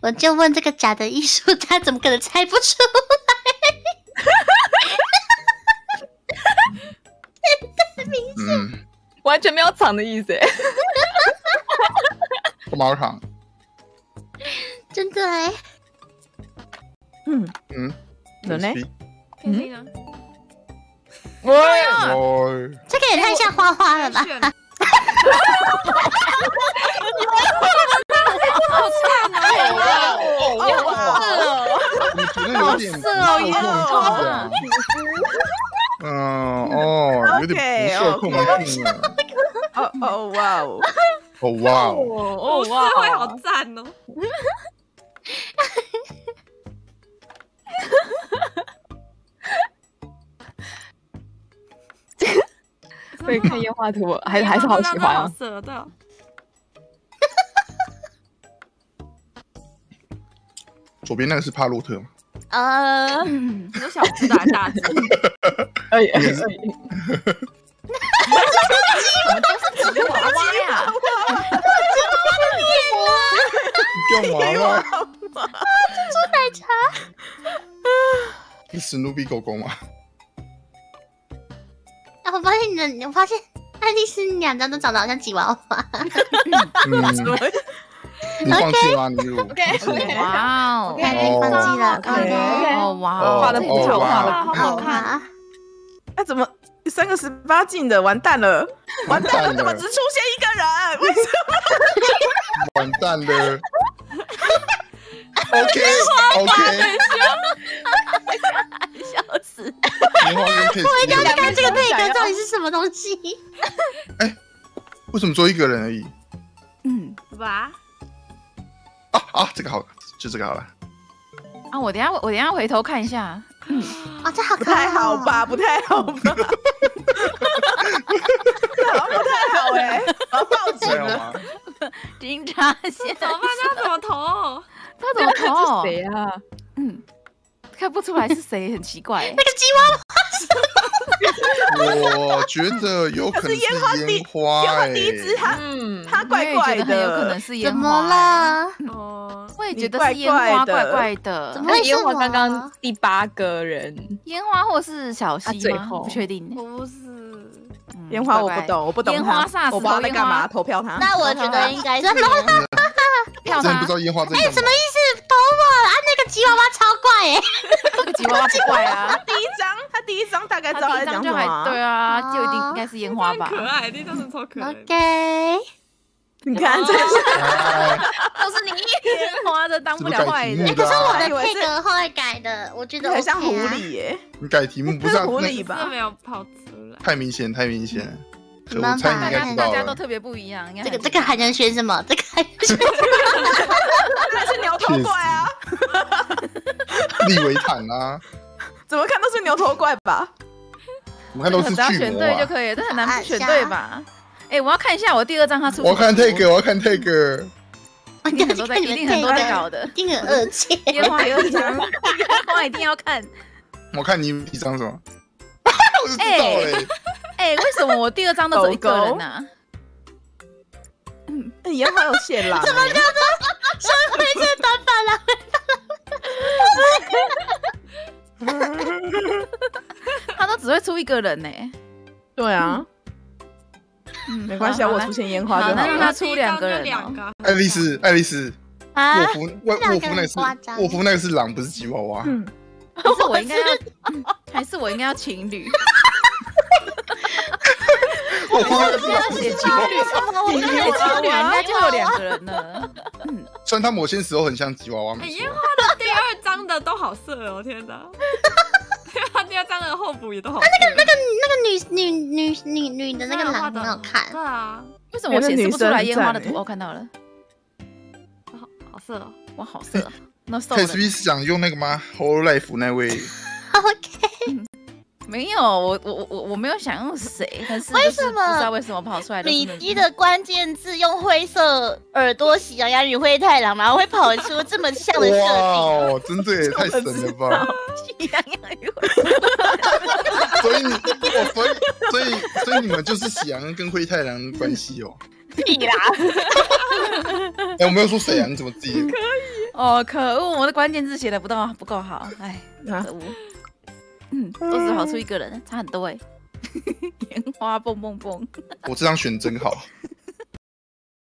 我就问这个假的艺术家怎么可能猜不出来？明显，完全没有藏的意思。干嘛要躺？真的哎。怎么呢？偏心啊！喂，这个也太像花花了吧？你觉得有点不受控制啊？有点不受控制啊！哇哦！哦哇哦！哦哇，会好赞哦！所以看烟花图还是好喜欢啊。色的。左边那个是帕洛特吗？你说小只的还是大只？哎，我们都是纸娃娃呀！干嘛啦？珍珠奶茶。是史努比狗狗吗？我发现爱丽丝两张都长得好像吉娃娃。你放弃吗？你如哇哦，放弃了，哦哇哦，画的不好好好看。那怎么3个18禁的？完蛋了！完蛋了！怎么只出现一个人？为什么？完蛋了。OK， 笑死！我一定要看这个配歌到底是什么东西。哎，为什么只有一个人而已？吧？这个好，就这个好了。啊，我等一下回头看一下。这好不太好吧？不太好吧？这好像不太好哎！我要报警了！警察先怎么办？他怎么投？他怎么投？谁啊？看不出来是谁，很奇怪。那个吉娃娃。我觉得有可能是烟花第一只它怪怪的，很有可能是烟花。怎么了？我也觉得是烟花怪怪的。怎么会是烟花？刚刚第8个人，烟花或是小溪吗？不确定。不是烟花，我不懂，我不懂。烟花煞我不知道在干嘛，投票他。那我觉得应该是。我真不知道烟花在干嘛。什么意思？投我啊！那个吉娃娃超怪那个吉娃娃不怪啊。他第一张大概知道在讲什么。对啊，就一定应该是烟花吧。可爱，第一张是超可爱。OK， 你看，这都是你烟花的，当不了坏人。可是我的配歌后来改的，我觉得很像狐狸耶。你改题目不是狐狸吧？没有跑出来，太明显。没办法，大家都特别不一样。这个还能选什么？这个还能选？那是牛头怪啊！利维坦啊！怎么看都是牛头怪吧？我看都是巨魔啊！选对就可以，这很难不选对吧？我要看一下我第2张他出。我要看 take， 我要看 take。一定很多在搞的，一定很恶切。烟花有一张，烟花一定要看。我看你第1张什么？我就知道为什么我第2张都只有一个人呢？烟花有线啦！怎么叫做社会是短板他都只会出一个人呢。对啊，没关系，我出现烟花就好了。那让他出2个人。爱丽丝，啊！沃夫那个是狼，不是吉娃娃。还是我应该要情侣？我夫那个是狼，情侣，人家就有2个人了。虽然他某些时候很像吉娃娃，没错。烟花的第2张的都好色哦，天哪！他第2张的候补也都好色。那个女的那个狼很好看。对啊，为什么我显示不出来烟花的图？我看到了，好色哦！哇，好色。那 KSB 是想用那个吗 ？Hololive 那位 OK， 没有，我没有想用谁，但是为什么不知道为什么跑出来？米基的关键字用灰色耳朵喜羊羊与灰太狼，然后会跑出这么像的设定。哇，真的也太神了吧！喜羊羊与灰，所以你们就是喜羊跟灰太狼的关系哦。屁啦！我没有说谁啊，你怎么自己？哦，可恶！我的关键字写的不够好，哎，可恶。都只跑出一个人，差很多哎。烟花蹦蹦蹦，我这张选真好。